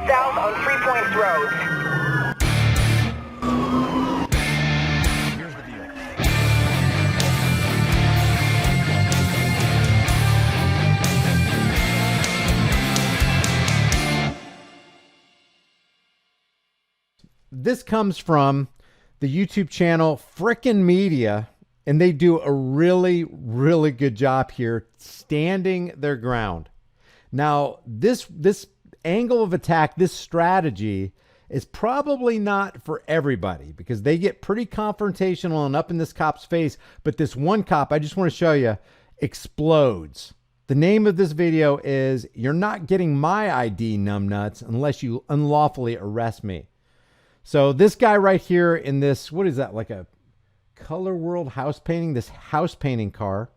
south on 3 Points Road. Here's the deal. This comes from the YouTube channel Frickin' Media, and they do a really, really good job here standing their ground. Now, this angle of attack, this strategy is probably not for everybody because they get pretty confrontational and up in this cop's face. But this one cop, I just want to show you, explodes. The name of this video is "You're Not Getting My ID, Numbnuts, Unless You Unlawfully Arrest Me." So this guy right here in this, what is that, like a Color World house painting? This house painting car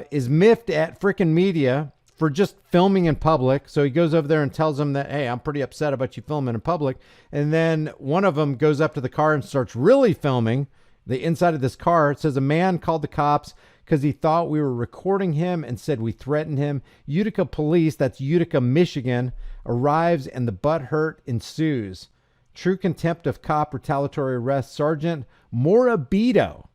is miffed at Frickin' Media for just filming in public. So he goes over there and tells them that, hey, I'm pretty upset about you filming in public. And then one of them goes up to the car and starts really filming the inside of this car. It says a man called the cops because he thought we were recording him and said we threatened him. Utica police, that's Utica, Michigan, arrives and the butthurt ensues. True contempt of cop, retaliatory arrest, Sergeant Moribito.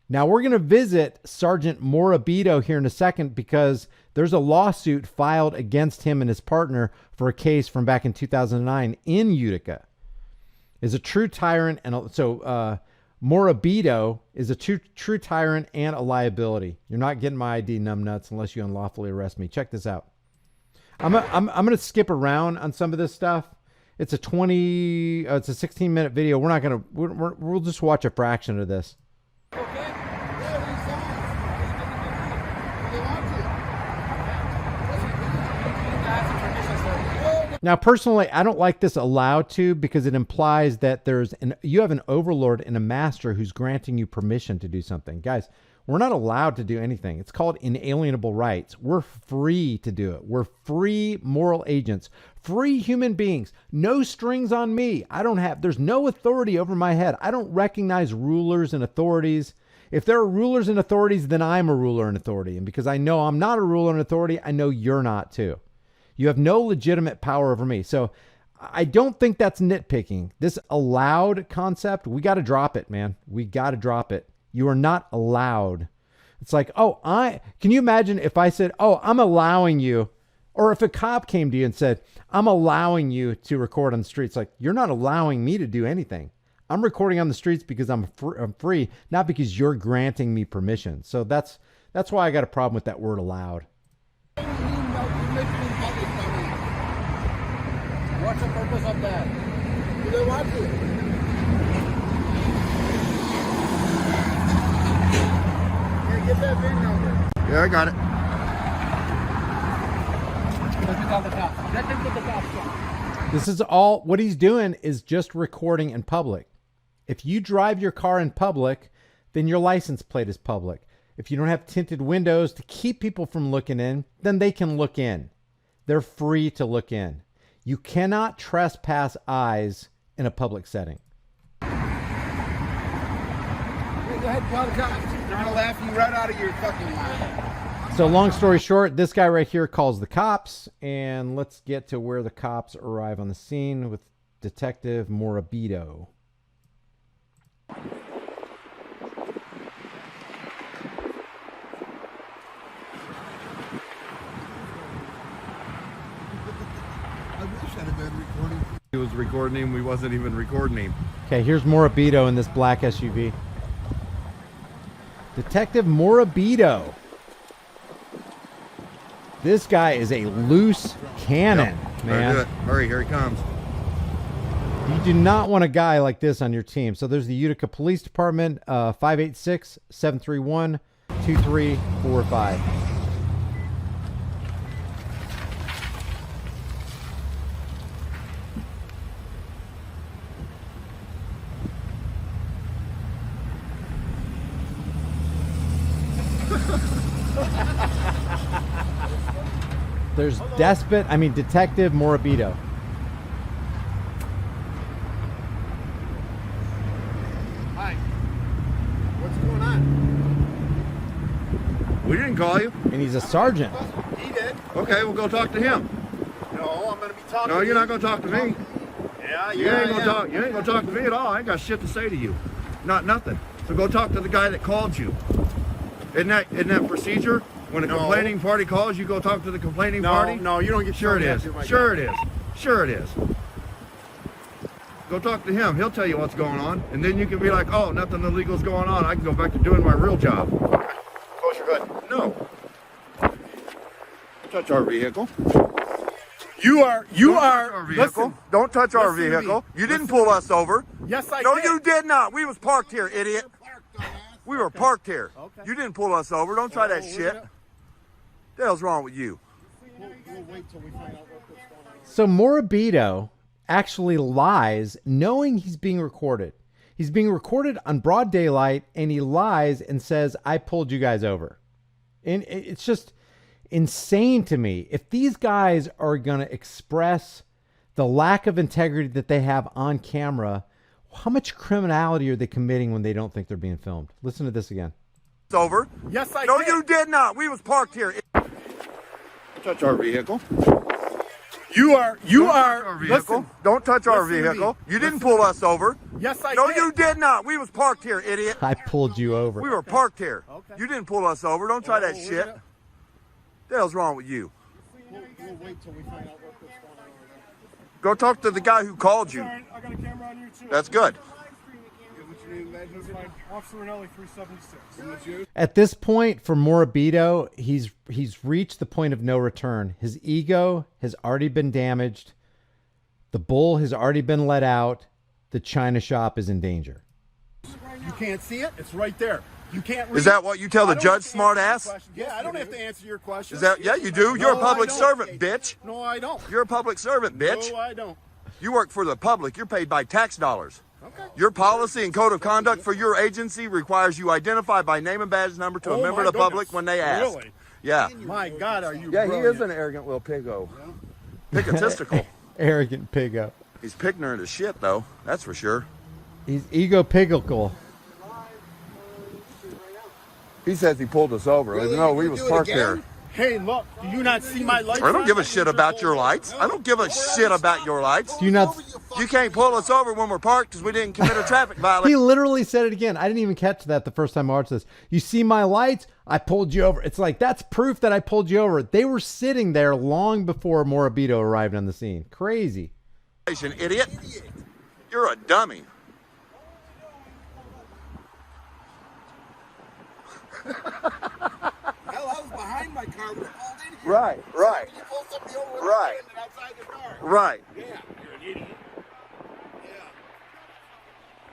Now we're going to visit Sergeant Moribito here in a second because there's a lawsuit filed against him and his partner for a case from back in 2009 in Utica. Is a true tyrant, and Moribito is a true tyrant and a liability. You're not getting my ID, numbnuts, unless you unlawfully arrest me. Check this out. I'm going to skip around on some of this stuff. It's a 16-minute video. We're not going to, we'll just watch a fraction of this. Now, personally, I don't like this allowed to because it implies that you have an overlord and a master who's granting you permission to do something. Guys, we're not allowed to do anything. It's called inalienable rights. We're free to do it. We're free moral agents, free human beings. No strings on me. There's no authority over my head. I don't recognize rulers and authorities. If there are rulers and authorities, then I'm a ruler and authority. And because I know I'm not a ruler and authority, I know you're not too. You have no legitimate power over me. So I don't think that's nitpicking. This allowed concept, we got to drop it, man. We got to drop it. You are not allowed. It's like, can you imagine if I said, I'm allowing you, or if a cop came to you and said, I'm allowing you to record on the streets. Like, you're not allowing me to do anything. I'm recording on the streets because I'm free, not because you're granting me permission. So that's why I got a problem with that word allowed. What's the purpose of that? Do they want to? Get that VIN number. Yeah, I got it. Let's call the cops. Let them get the cops. This is all, what he's doing is just recording in public. If you drive your car in public, then your license plate is public. If you don't have tinted windows to keep people from looking in, then they can look in. They're free to look in. You cannot trespass eyes in a public setting. Go ahead, call the cops. They're gonna laugh you right out of your fucking mind. So long story short, this guy right here calls the cops, and let's get to where the cops arrive on the scene with Detective Moribito. He was recording him. We wasn't even recording him. Okay, here's Moribito in this black SUV. Detective Moribito. This guy is a loose cannon, man. Do it. Hurry, here he comes. You do not want a guy like this on your team. So there's the Utica Police Department, 586-731-2345. There's Detective Moribito. Hi. What's going on? We didn't call you. And he's a sergeant. He did. Okay, we'll go talk to him. No, I'm going to be talk No, to you're me? not gonna talk to me. Yeah, You ain't gonna talk. You ain't gonna talk to me at all. I ain't got shit to say to you. Not nothing. So go talk to the guy that called you. Isn't that procedure? When a complaining party calls, you go talk to the complaining party? No, you don't get Sure it is. Sure it is. Sure it is. Go talk to him. He'll tell you what's going on. And then you can be like, oh, nothing illegal's going on. I can go back to doing my real job. Close your hood. No. Touch our vehicle. You are. Our vehicle. Listen. Don't touch our Listen to me. vehicle. You didn't Listen pull to me. us over. Yes, I No, did. you did not. We was parked here, idiot. We were parked here. Okay. You didn't pull us over. Don't try that shit. What the hell's wrong with you? We'll wait till we find out what's going on. So Moribito actually lies knowing he's being recorded. He's being recorded on broad daylight, and he lies and says, I pulled you guys over. And it's just insane to me. If these guys are going to express the lack of integrity that they have on camera, how much criminality are they committing when they don't think they're being filmed? Listen to this again. It's over. Yes, I No, did. you did not. We was parked here. Touch our vehicle. You are. Our vehicle. Listen. Don't touch our Listen to me. vehicle. You didn't Listen pull to me. us over. Yes, I No, did. you did not. We was parked here, idiot. I pulled you over. We were parked here. Okay. You didn't pull us over. Don't try that we're shit. gonna- The hell's wrong with you? We'll wait till we find out what's going on. Go talk to the guy who called you. I got a camera on you too. That's good. That's fine. Officer Ranelli, 376. At this point, for Moribito, he's reached the point of no return. His ego has already been damaged. The bull has already been let out. The China shop is in danger. You can't see it. It's right there. You can't read Is that what you tell the I don't judge, have to smart answer your ass? questions. Yeah, I don't have to answer your questions. Is that? Yeah, you do. You're a No, public I don't. servant, bitch. No, I don't. You're a public servant, bitch. No, I don't. You work for the public. You're paid by tax dollars. Okay. Your policy and code of conduct for your agency requires you identify by name and badge number to a Oh, member my of the public goodness. when they ask. Really? Yeah. My God, are you Yeah, he brilliant. is an arrogant little piggo. Pigotistical. Arrogant piggo. He's ignorant as shit, though. That's for sure. He's ego-pigical. He says he pulled us over. Really? No, You we do was it parked again? there. Hey, look, do you not see my lights? I don't on? give a shit about your lights. I don't give a shit about your lights. Do you not? You can't pull us over when we're parked because we didn't commit a traffic He violation. literally said it again. I didn't even catch that the first time I watched this. You see my lights? I pulled you over. It's like, that's proof that I pulled you over. They were sitting there long before Moribito arrived on the scene. Crazy. Idiot. You're a dummy. Hell, I was behind my car when it pulled in here. Right. You pulled somebody over with Right. a standing outside the car. Right. Yeah, you're an idiot.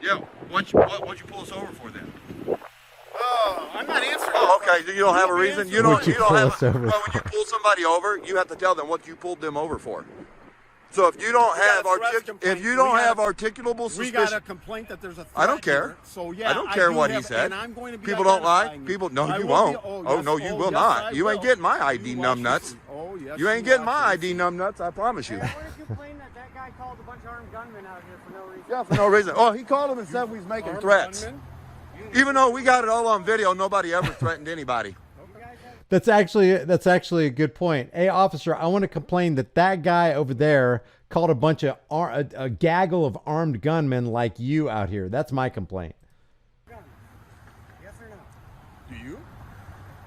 Yeah. What'd you pull us over for then? Oh, I'm not answering. Oh, okay. You don't have a reason. You don't. What'd you You don't pull have. us over Well, when you pull somebody over, you have to tell them what you pulled them over for. So if you don't have got a threat complaint. if you don't We got have a- articulable We got a suspicion, complaint that there's a threat I don't care. here. So yeah, I don't care do what he have- said. And I'm going to be People don't lie. identifying People, no, I you will won't. be- Oh, yes, no, you will yes, not. I You ain't will. getting my ID You numb watch nuts. this. Oh yes. You ain't getting my ID numb nuts. I promise you. I want to complain that guy called a bunch of armed gunmen out here for no reason. Yeah, for no reason. Oh, he called him and said we was making Armed threats. gunmen? Even though we got it all on video, nobody ever threatened anybody. That's actually a good point. Hey, officer, I want to complain that guy over there called a bunch of a gaggle of armed gunmen like you out here. That's my complaint. Yes or no? Do you?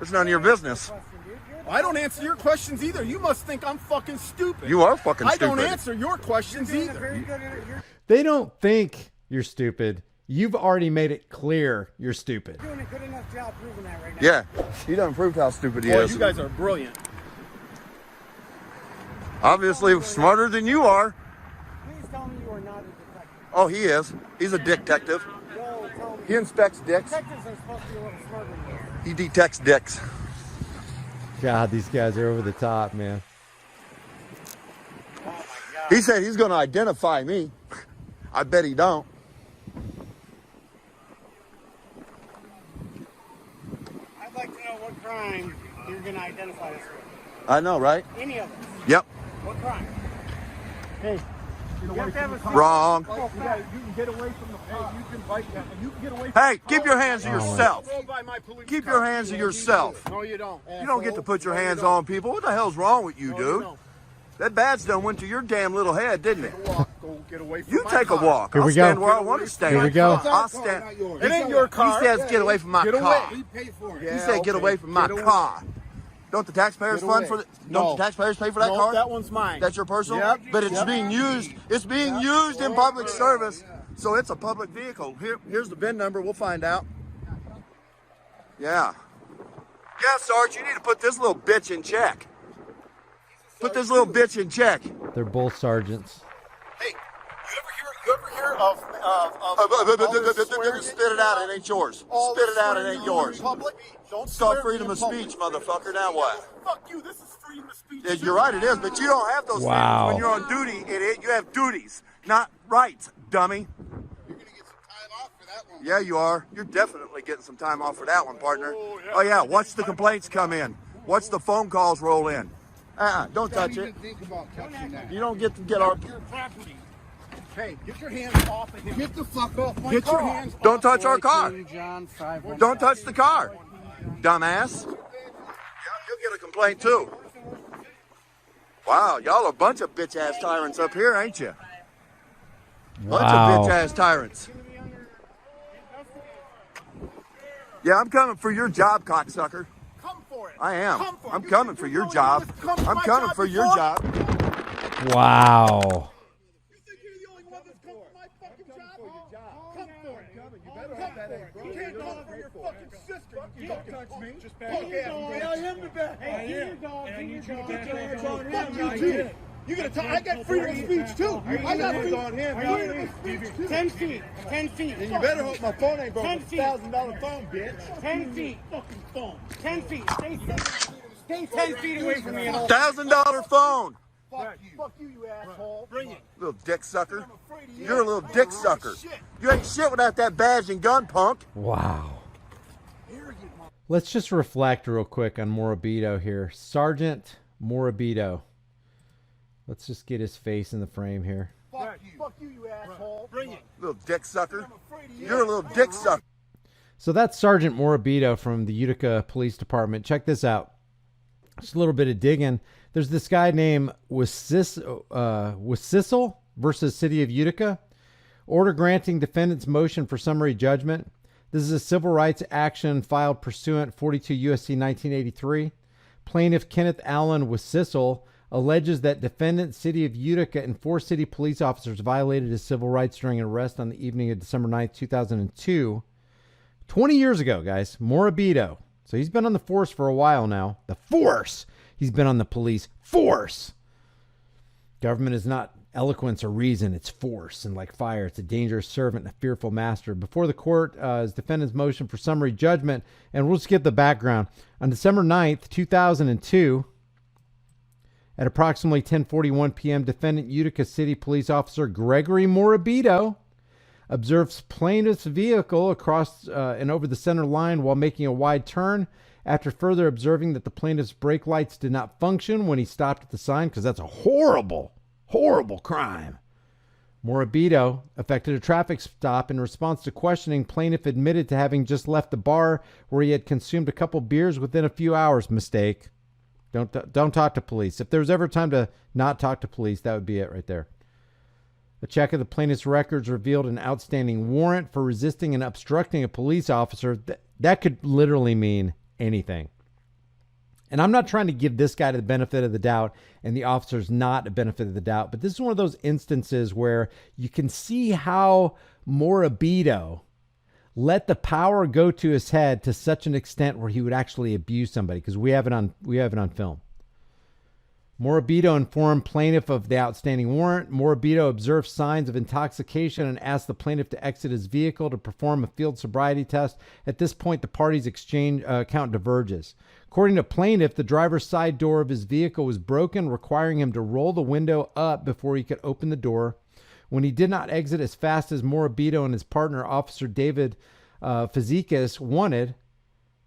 It's none of your business. Question, dude. You're the I don't answer your questions either. You must think I'm fucking stupid. You are fucking I stupid. don't answer your questions doing a either. very good. You're They don't think you're stupid. You've already made it clear you're stupid. doing a good enough job proving that right now. Yeah, he done proved how stupid he Boy, is. you guys are brilliant. Obviously smarter than you are. Please tell me you are not a detective. Oh, he is. He's a detective. No, tell me. He inspects dicks. Detectives are supposed to be a little smarter than this. He detects dicks. God, these guys are over the top, man. He said he's going to identify me. I bet he don't. I'd like to know what crime you're going to identify us with. I know, right? Any of us. Yep. What crime? Hey, You have to have a Wrong. you can get away from the car. You can bike that. You can get away. Hey, keep your hands to yourself. Go by my police Keep car. your hands to yourself. No, you don't. You don't get to put your No, you hands don't. on people. What the hell's wrong with you, No, dude? don't. That badge done went to your damn little head, didn't it? Go get away from You my take a car. walk. Here I'll we go. stand where I want to stand. Here we go. I'll stand. It ain't your car. He says get away from my Get car. away. We pay for it. He said get away from my car. Don't the taxpayers Get fund away. for the, No. don't the taxpayers pay for that No, car? that one's mine. That's your personal? Yep. But it's Yep. being used. It's being used in public service. So it's a public vehicle. Here's the VIN number. We'll find out. Yeah. Yeah, Sarge, you need to put this little bitch in check. Put this little bitch in check. They're both sergeants. Hey, you ever hear of Spit it out, it ain't yours. Spit it out, it ain't yours. Don't It's swear called freedom in of public. speech, motherfucker. Now what? Fuck you. This is freedom of speech. Yeah, you're right, it is, but you don't have those Wow. freedoms when you're on duty, idiot. You have duties, not rights, dummy. You're gonna get some time off for that one. Yeah, you are. You're definitely getting some time off for that one, partner. Oh, yeah, watch the complaints come in. Watch the phone calls roll in. Don't touch it. Think about touching that. You don't get to get our... Your property. Hey, get your hands off of him. Get the fuck off my Get car. your hands Don't touch our car. John 5. Don't touch the car, dumbass. Yeah, you'll get a complaint, too. Wow, y'all a bunch of bitch-ass tyrants up here, ain't you? Bunch Wow. of bitch-ass tyrants. Yeah, I'm coming for your job, cocksucker. Come for it. I am. Come for it. I'm coming for your job. I'm coming for your job. Wow. You think you're the only one that's come for my fucking job? Come for it. You better hope that ain't bro. You can't come for your fucking sister. You don't touch me. Just back up. Tell him to back. Hey, get your dog. Get your dog. Get your hands on him. Fuck you too. You gonna talk? I got freedom of speech too. I got freedom on him. Freedom of speech too. 10 feet. 10 feet. And you better hope my phone ain't broke. 10 It's feet. $1,000 phone, bitch. 10 feet. Fucking phone. 10 feet. Stay 10 feet away from me. And $1,000 phone. Fuck you, you asshole. Bring it. Little dick sucker. You're a little dick sucker. You ain't shit without that badge and gun, punk. Wow. Let's just reflect real quick on Moribito here. Sergeant Moribito. Let's just get his face in the frame here. Fuck you, you asshole. Bring it. Little dick sucker. You're a little dick sucker. So that's Sergeant Moribito from the Utica Police Department. Check this out. Just a little bit of digging. There's this guy named Waaaay versus City of Utica. Order granting defendant's motion for summary judgment. This is a civil rights action filed pursuant 42 U.S.C. 1983. Plaintiff Kenneth Allen Waaaay alleges that defendant City of Utica and 4 city police officers violated his civil rights during an arrest on the evening of December 9th, 2002. 20 years ago, guys. Moribito. So he's been on the force for a while now. The force! He's been on the police force. Government is not eloquence or reason, it's force. And like fire, it's a dangerous servant and a fearful master. Before the court is defendant's motion for summary judgment. And we'll skip the background. On December 9th, 2002, at approximately 10:41 p.m., defendant Utica City Police Officer Gregory Moribito observes plaintiff's vehicle across and over the center line while making a wide turn. After further observing that the plaintiff's brake lights did not function when he stopped at the sign, because that's a horrible, horrible crime. Moribito effected a traffic stop. In response to questioning, plaintiff admitted to having just left the bar where he had consumed a couple beers within a few hours. Mistake. Don't talk to police. If there was ever time to not talk to police, that would be it right there. A check of the plaintiff's records revealed an outstanding warrant for resisting and obstructing a police officer. That could literally mean anything. And I'm not trying to give this guy the benefit of the doubt and the officers not a benefit of the doubt, but this is one of those instances where you can see how Moribito let the power go to his head to such an extent where he would actually abuse somebody, because we have it on film. Moribito informed plaintiff of the outstanding warrant. Moribito observed signs of intoxication and asked the plaintiff to exit his vehicle to perform a field sobriety test. At this point, the parties' exchange account diverges. According to plaintiff, the driver's side door of his vehicle was broken, requiring him to roll the window up before he could open the door. When he did not exit as fast as Moribito and his partner, Officer David Fazekas, wanted,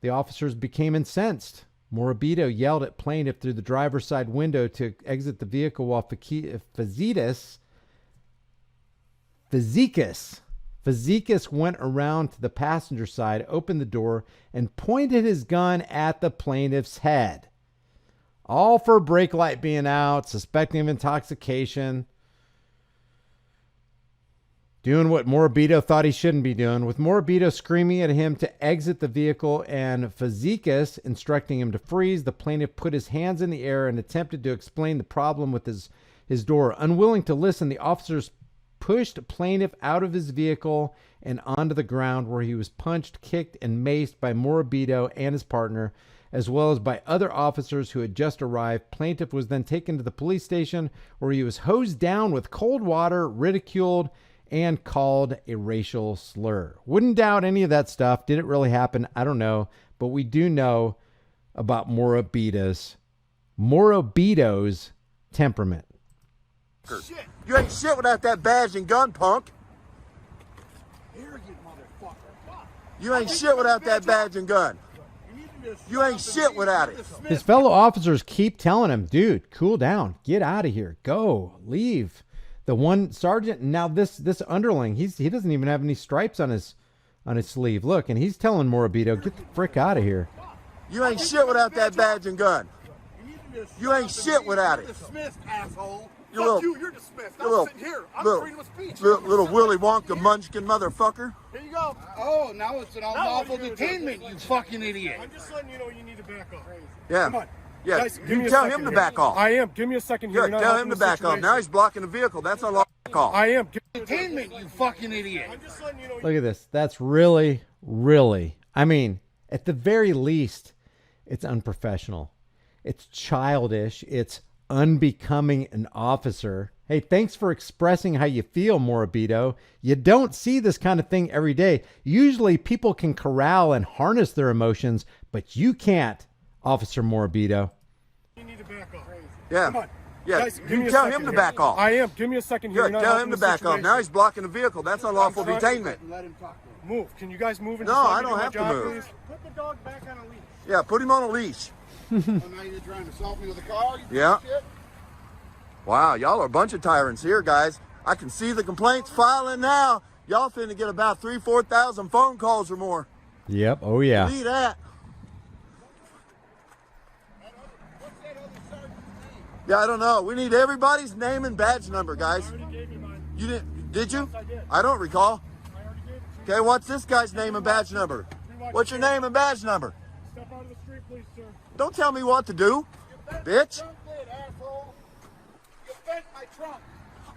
the officers became incensed. Moribito yelled at plaintiff through the driver's side window to exit the vehicle while Fazekas went around to the passenger side, opened the door, and pointed his gun at the plaintiff's head. All for brake light being out, suspecting of intoxication. Doing what Moribito thought he shouldn't be doing, with Moribito screaming at him to exit the vehicle and Fazekas instructing him to freeze. The plaintiff put his hands in the air and attempted to explain the problem with his door. Unwilling to listen, the officers pushed plaintiff out of his vehicle and onto the ground, where he was punched, kicked, and maced by Moribito and his partner, as well as by other officers who had just arrived. Plaintiff was then taken to the police station, where he was hosed down with cold water, ridiculed, and called a racial slur. Wouldn't doubt any of that stuff. Did it really happen? I don't know. But we do know about Moribito's temperament. Shit. You ain't shit without that badge and gun, punk. Arrogant motherfucker. You ain't shit without that badge and gun. You ain't shit without it. His fellow officers keep telling him, dude, cool down. Get out of here. Go. Leave. The one sergeant, now this underling, he doesn't even have any stripes on his sleeve. Look, and he's telling Moribito, get the frick out of here. You ain't shit without that badge and gun. You ain't shit without it. Dismissed, asshole. You're dismissed. I'm sitting here. I'm freedom of speech. Little Willy Wonka munchkin motherfucker. Here you go. Oh, now it's an unlawful detainment, you fucking idiot. I'm just letting you know you need to back off. Yeah. Come on. Yeah, Guys, give me you a tell second him to here. back off. I am. Give me a second here. Good, tell him to back off. Now he's blocking the vehicle. That's a law call. I am. Detainment, you fucking idiot. I'm just letting you know. Look at this. That's really, I mean, at the very least, it's unprofessional. It's childish. It's unbecoming an officer. Hey, thanks for expressing how you feel, Moribito. You don't see this kind of thing every day. Usually people can corral and harness their emotions, but you can't, Officer Moribito. You need to back off. Yeah. Come on. Yeah, Guys, give me you a tell second him to here. back off. I am. Give me a second here. Good, tell him to back off. Now he's blocking the vehicle. That's unlawful detainment. Let him talk to him. Move. Can you guys move? And No, just let I me don't do have to my job, move. please? Put the dog back on a leash. Yeah, put him on a leash. Oh, now you're trying to selfie with a car? You Yeah. piece of shit? Wow, y'all are a bunch of tyrants here, guys. I can see the complaints filing now. Y'all finna get about 3,000-4,000 phone calls or more. Yep. Oh, yeah. See that? Yeah, I don't know. We need everybody's name and badge number, guys. I already gave you mine. You didn't? Did you? Yes, I did. I don't recall. I already gave it to Okay, what's this guy's name and badge number? What's your name and badge number? you. Step out of the street, please, sir. Don't tell me what to do, bitch. Trunk lid, asshole. You bent my trunk.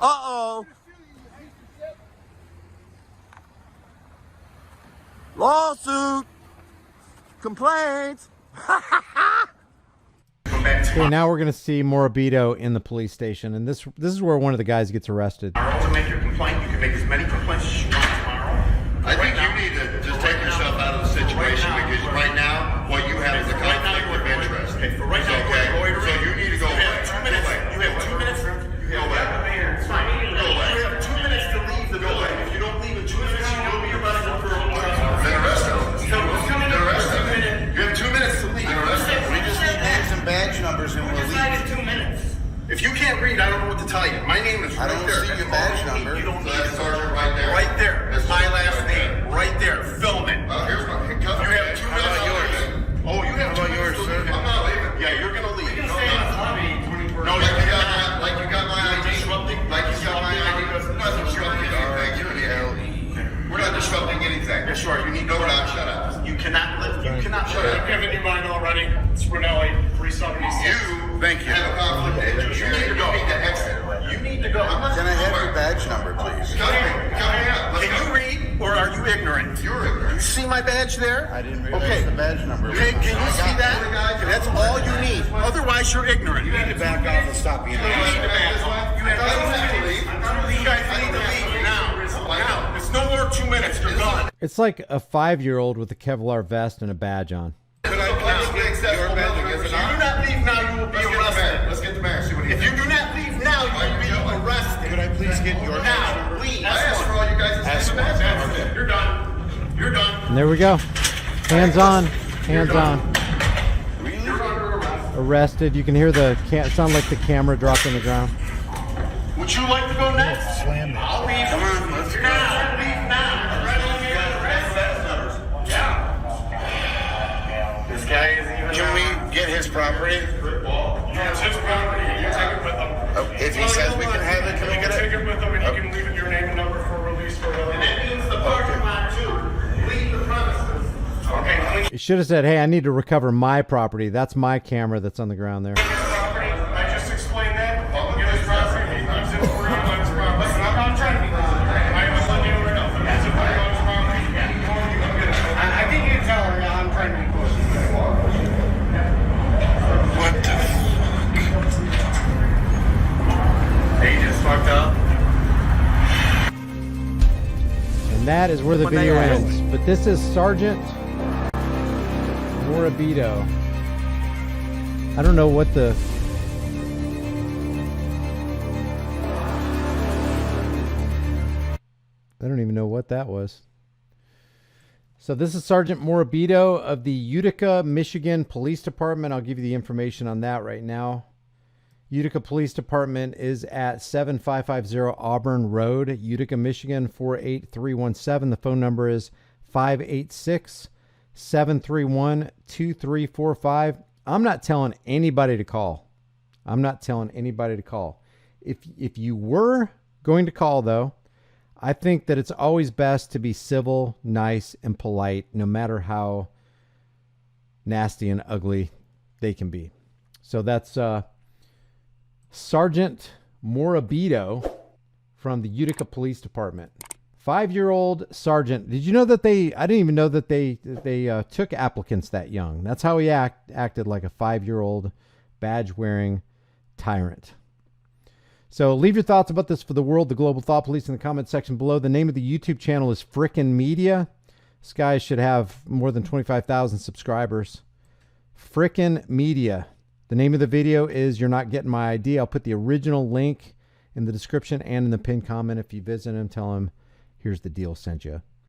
Uh-oh. You piece of shit. Lawsuit. Complaints. Okay, now we're going to see Moribito in the police station, and this is where one of the guys gets arrested. Tomorrow to make your complaint. You can make as many complaints as you want tomorrow. I think you need to just take yourself out of the situation because right now, what you have is a conflict of interest. Okay, for right now, Okay, you're loitering. so you need to go You away. have 2 minutes. You have 2 minutes. Go away. It's fine. Go away. You have 2 minutes to leave the building. If you don't leave in 2 minutes, you will be arrested for Then arrest him. So who's coming Then in arrest for 2 him. minutes? You have 2 minutes to leave. Then arrest him. We just need names and badge numbers and We decided 2 minutes. If you can't read, I don't know what to tell you. My name is right there. see your badge number. You don't So need that's it. Sergeant right there. Right there. That's my last right there. name. Right there. Film it. Here's my cuff. You have 2 minutes. Oh, you have 2 minutes. sir? I'm not leaving. Yeah, you're gonna leave. No, No, like you're you got not. my, like you got my ID. Like you got my ID. We're not disrupting anything. We're not disrupting anything. Yes, you are. You need No, we're not. Shut up. You cannot live. You cannot Shut live. up. Given you mine already. It's Brunelli, 376. You Thank you. have a conflict of interest. You need to go. You need to exit. You need to go. Can I have your badge number, please? Come here. Let's Can you go. read or are you ignorant? You're You ignorant. see my badge there? I didn't realize Okay. the badge number. Okay, can you see that? Okay, that's all you need. Otherwise, you're ignorant. You need to back off and stop being You need to back off. You have 2 minutes to leave. You guys need to leave now. Now. It's no more 2 minutes. You're gone. It's like a 5-year-old with a Kevlar vest and a badge on. Could I please get accessible building? Is If it you do not? not leave now, you will be Let's get the mayor. arrested. Let's get the mayor. See what he If you do not leave now, you will be arrested. Could I please get your badge Now, number? leave. I asked for all you guys to That's say the badge that's number. it. You're done. You're done. And there we go. Hands on. Hands on. You're under arrest. Arrested. You can hear the sound like the camera dropped on the ground. Would you like to go next? Slam it. I'll leave. Come on, let's go. Leave now. Yeah. This guy isn't even. Can we get his property? It's his property. You take it with him. If he says we can have it, can we You get can it? take it with him, and you can leave your name and number for release for another. And that means the parking lot too. Leave the premises. Okay. It should have said, hey, I need to recover my property. That's my camera that's on the ground there. His property. I just explained that. Get his property. He leaves it for you on his property. Listen, I'm not trying to be rude. I'm letting you know. He leaves it for you on his property. I think you can tell her I'm trying to be cool. What the fuck? Hey, you just fucked up. And that is where the video ends. But this is Sergeant Moribito. I don't know what the... I don't even know what that was. So this is Sergeant Moribito of the Utica, Michigan Police Department. I'll give you the information on that right now. Utica Police Department is at 7550 Auburn Road, Utica, Michigan, 48317. The phone number is 586-731-2345. I'm not telling anybody to call. I'm not telling anybody to call. If you were going to call, though, I think that it's always best to be civil, nice, and polite, no matter how nasty and ugly they can be. So that's Sergeant Moribito from the Utica Police Department. 5-year-old sergeant. Did you know that I didn't even know that they took applicants that young. That's how he acted, like a 5-year-old badge-wearing tyrant. So leave your thoughts about this for the world, the Global Thought Police, in the comment section below. The name of the YouTube channel is Frickin' Media. This guy should have more than 25,000 subscribers. Frickin' Media. The name of the video is You're Not Getting My ID. I'll put the original link in the description and in the pinned comment. If you visit him, tell him, here's the deal, sent you.